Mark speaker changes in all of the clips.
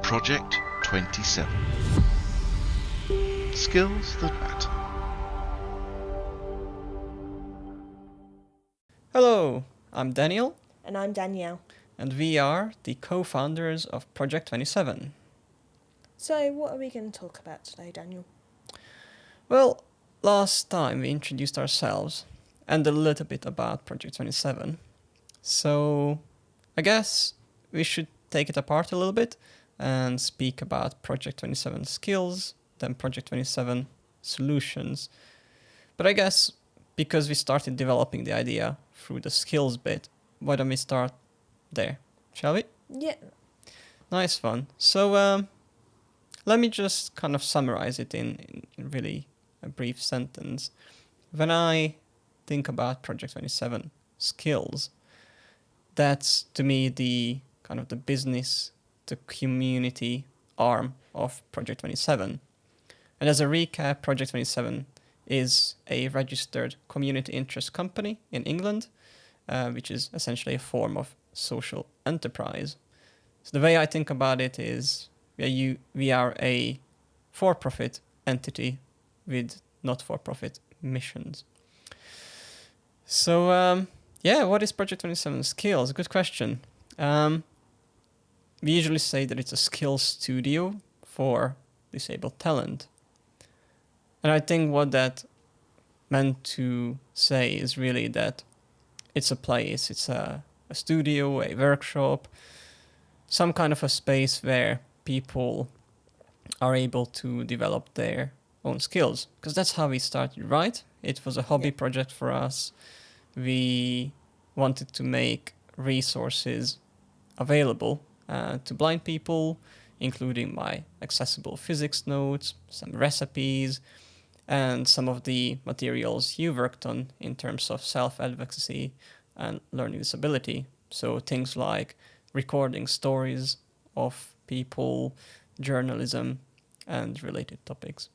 Speaker 1: Project 27. Skills that matter.
Speaker 2: Hello, I'm Danielle,
Speaker 3: And I'm Danielle.
Speaker 2: and we are the co-founders of Project 27.
Speaker 3: So, what are we going to talk about today, Daniel?
Speaker 2: Well, last time we introduced ourselves and a little bit about Project 27. So, I guess we should take it apart a little bit and speak about Project 27 Skills, then Project 27 Solutions. But I guess because we started developing the idea through the skills bit, why don't we start there? Shall we?
Speaker 3: Yeah.
Speaker 2: Nice one. So, let me just kind of summarize it in really a brief sentence. When I think about Project 27 skills, that's to me the kind of the business, the community arm of Project 27. And as a recap, Project 27 is a registered community interest company in England, which is essentially a form of social enterprise. So the way I think about it is we are a for-profit entity with not-for-profit missions. So, what is Project 27 Skills? Good question. We usually say that it's a skills studio for disabled talent. And I think what that meant to say is really that it's a place, it's a studio, a workshop, some kind of a space where people are able to develop their own skills. Because that's how we started, right? It was a hobby project for us. We wanted to make resources available to blind people, including my accessible physics notes, some recipes, and some of the materials you worked on in terms of self-advocacy and learning disability. So things like recording stories of people, journalism, and related topics.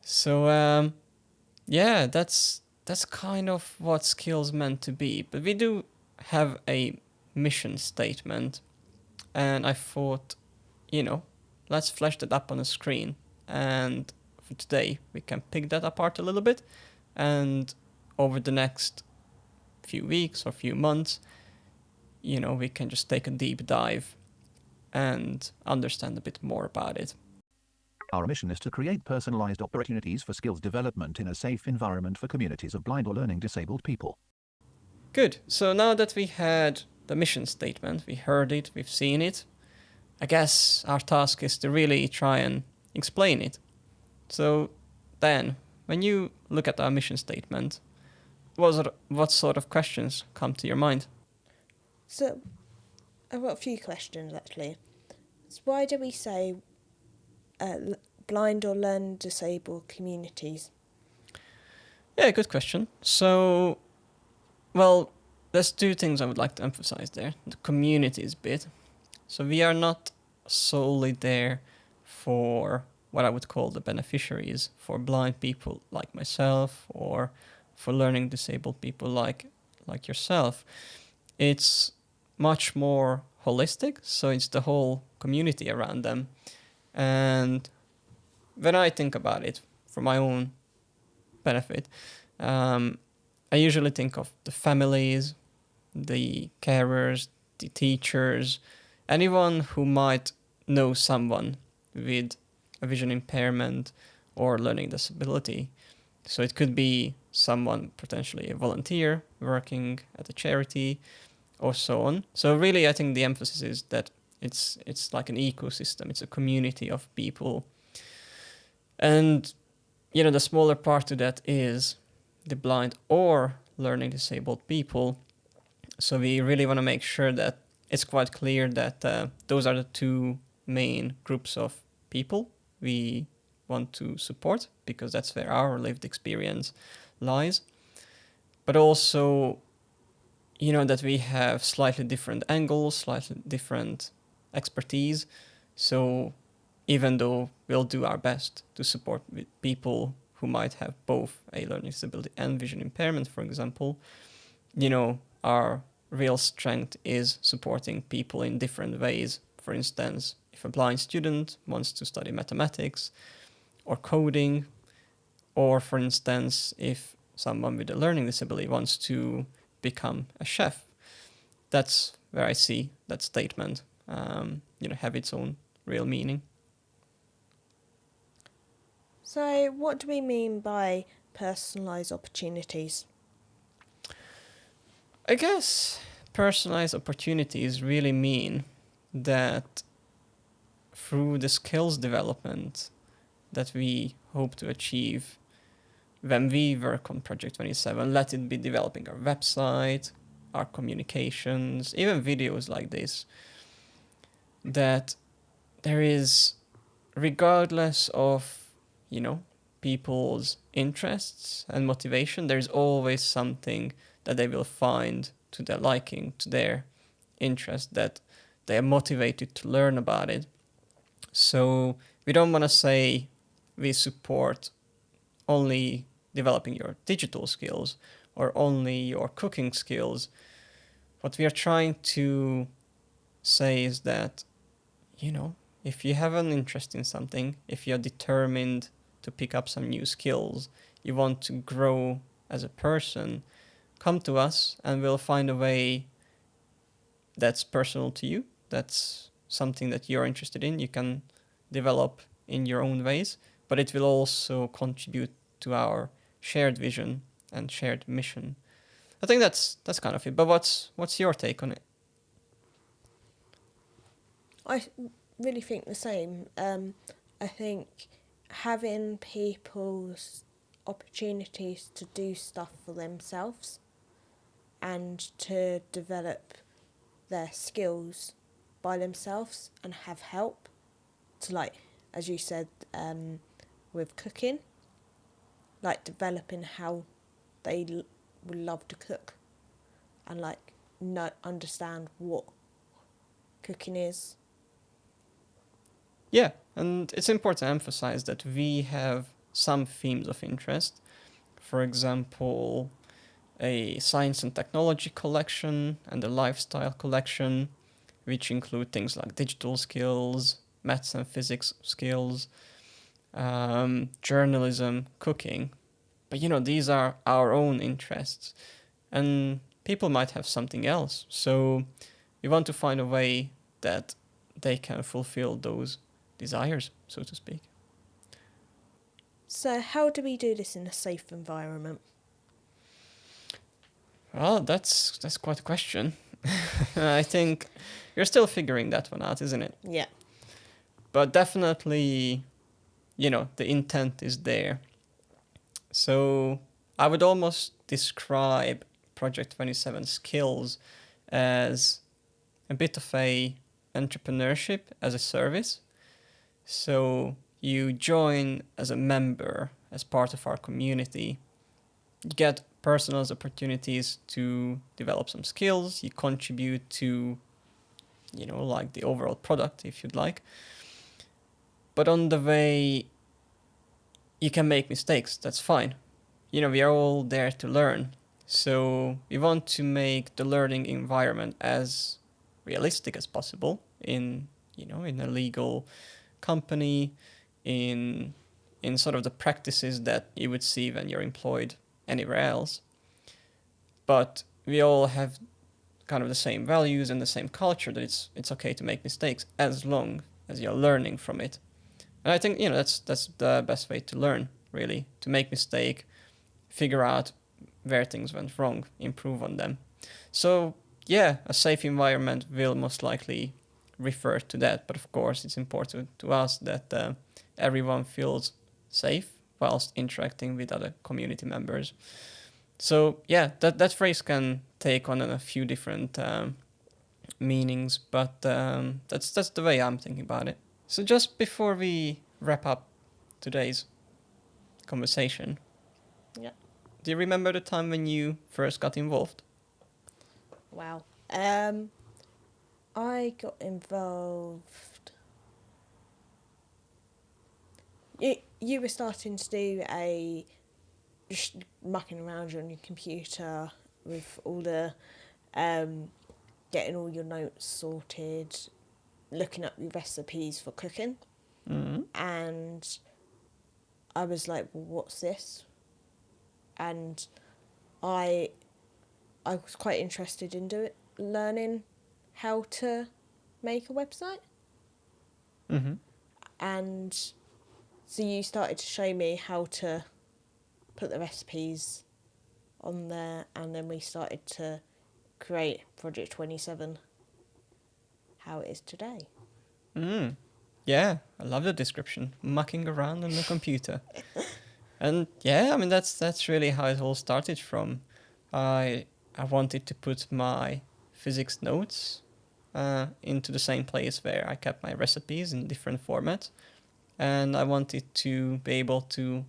Speaker 2: So, that's kind of what skills meant to be. But we do have a mission statement, and I thought, let's flash that up on the screen. And for today, we can pick that apart a little bit, and over the next few weeks or few months, we can just take a deep dive and understand a bit more about it.
Speaker 4: Our mission is to create personalized opportunities for skills development in a safe environment for communities of blind or learning disabled people.
Speaker 2: Good. So now that we had the mission statement, we heard it, we've seen it, I guess our task is to really try and explain it. So, Dan, when you look at our mission statement, what sort of questions come to your mind?
Speaker 3: So, I've got a few questions actually. So why do we say blind or learning disabled communities?
Speaker 2: Yeah, good question. So, well, there's two things I would like to emphasize there. The communities bit. So we are not solely there for what I would call the beneficiaries, for blind people like myself or for learning disabled people like yourself. It's much more holistic, so it's the whole community around them. And when I think about it for my own benefit, I usually think of the families, the carers, the teachers, anyone who might know someone with a vision impairment or learning disability. So it could be someone, potentially a volunteer working at a charity or so on. So really, I think the emphasis is that it's like an ecosystem. It's a community of people. And, the smaller part to that is the blind or learning disabled people. So we really want to make sure that it's quite clear that those are the two main groups of people we want to support, because that's where our lived experience lies. But also, that we have slightly different angles, slightly different expertise. So even though we'll do our best to support people who might have both a learning disability and vision impairment, for example, our real strength is supporting people in different ways for instance, if a blind student wants to study mathematics or coding, or for instance, if someone with a learning disability wants to become a chef. That's where I see that statement, have its own real meaning.
Speaker 3: So, what do we mean by personalised opportunities?
Speaker 2: I guess personalized opportunities really mean that through the skills development that we hope to achieve when we work on Project 27, let it be developing our website, our communications, even videos like this, that there is, regardless of, people's interests and motivation, there's always something that they will find to their liking, to their interest, that they are motivated to learn about it. So we don't want to say we support only developing your digital skills or only your cooking skills. What we are trying to say is that, if you have an interest in something, if you're determined to pick up some new skills, you want to grow as a person, come to us and we'll find a way that's personal to you, that's something that you're interested in, you can develop in your own ways, but it will also contribute to our shared vision and shared mission. I think that's kind of it. But what's your take on it?
Speaker 3: I really think the same. I think having people's opportunities to do stuff for themselves and to develop their skills by themselves and have help to, like, as you said, with cooking, like developing how they would love to cook and like understand what cooking is.
Speaker 2: Yeah, and it's important to emphasize that we have some themes of interest. For example, a science and technology collection and a lifestyle collection, which include things like digital skills, maths and physics skills, journalism, cooking. But these are our own interests, and people might have something else. So we want to find a way that they can fulfill those desires, so to speak.
Speaker 3: So how do we do this in a safe environment?
Speaker 2: Well, that's quite a question. I think you're still figuring that one out, isn't it?
Speaker 3: Yeah.
Speaker 2: But definitely, the intent is there. So I would almost describe Project 27 Skills as a bit of a entrepreneurship as a service. So you join as a member, as part of our community. You get personal opportunities to develop some skills. You contribute to, like the overall product, if you'd like. But on the way, you can make mistakes. That's fine. We are all there to learn. So we want to make the learning environment as realistic as possible in a legal company, in sort of the practices that you would see when you're employed anywhere else. But we all have kind of the same values and the same culture, that it's okay to make mistakes as long as you're learning from it. And I think that's the best way to learn, really, to make mistake, figure out where things went wrong, improve on them. So yeah, a safe environment will most likely refer to that, but of course it's important to us that everyone feels safe whilst interacting with other community members. So yeah, that phrase can take on a few different meanings, but that's the way I'm thinking about it. So just before we wrap up today's conversation,
Speaker 3: Yeah.
Speaker 2: do you remember the time when you first got involved?
Speaker 3: Wow. I got involved. You were starting to do just mucking around on your computer with all the getting all your notes sorted, looking up recipes for cooking,
Speaker 2: Mm.
Speaker 3: and I was like, well, what's this? And I was quite interested in learning how to make a website.
Speaker 2: Mm-hmm.
Speaker 3: And so you started to show me how to put the recipes on there, and then we started to create Project 27, how it is today.
Speaker 2: Mm. Yeah, I love the description. Mucking around on the computer. And yeah, I mean that's really how it all started from. I wanted to put my physics notes into the same place where I kept my recipes in different formats, and I wanted to be able to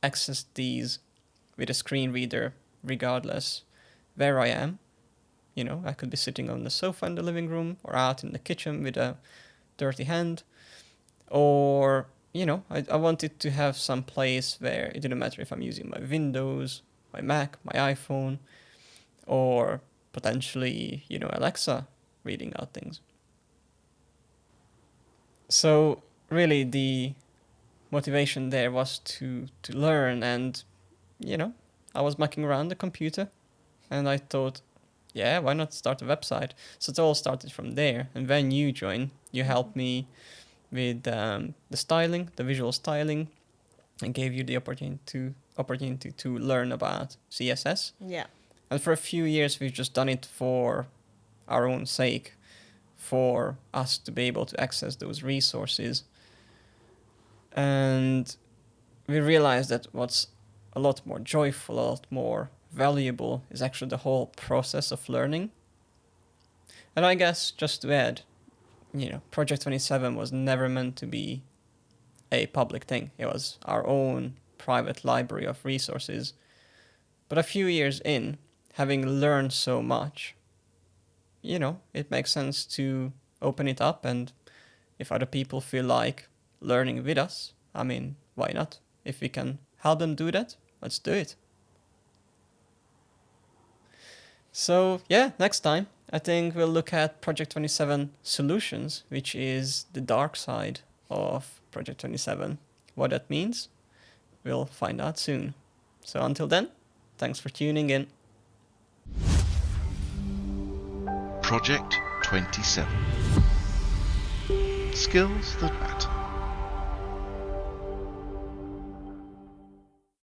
Speaker 2: access these with a screen reader regardless where I am. You know, I could be sitting on the sofa in the living room or out in the kitchen with a dirty hand, or you know, I wanted to have some place where it didn't matter if I'm using my Windows, my Mac, my iPhone, or potentially, you know, Alexa reading out things. So really the motivation there was to learn, and you know, I was mucking around the computer and I thought, yeah, why not start a website? So it all started from there. And when you joined, you helped me with the styling, the visual styling, and gave you the opportunity to learn about CSS.
Speaker 3: Yeah.
Speaker 2: And for a few years, we've just done it for our own sake, for us to be able to access those resources. And we realized that what's a lot more joyful, a lot more valuable is actually the whole process of learning. And I guess just to add, you know, Project 27 was never meant to be a public thing. It was our own private library of resources. But a few years in, having learned so much, you know, it makes sense to open it up, and if other people feel like learning with us, I mean, why not? If we can help them do that, let's do it. So yeah, next time I think we'll look at Project 27 Solutions, which is the dark side of Project 27. What that means, we'll find out soon. So until then, thanks for tuning in.
Speaker 1: Project 27. Skills that matter.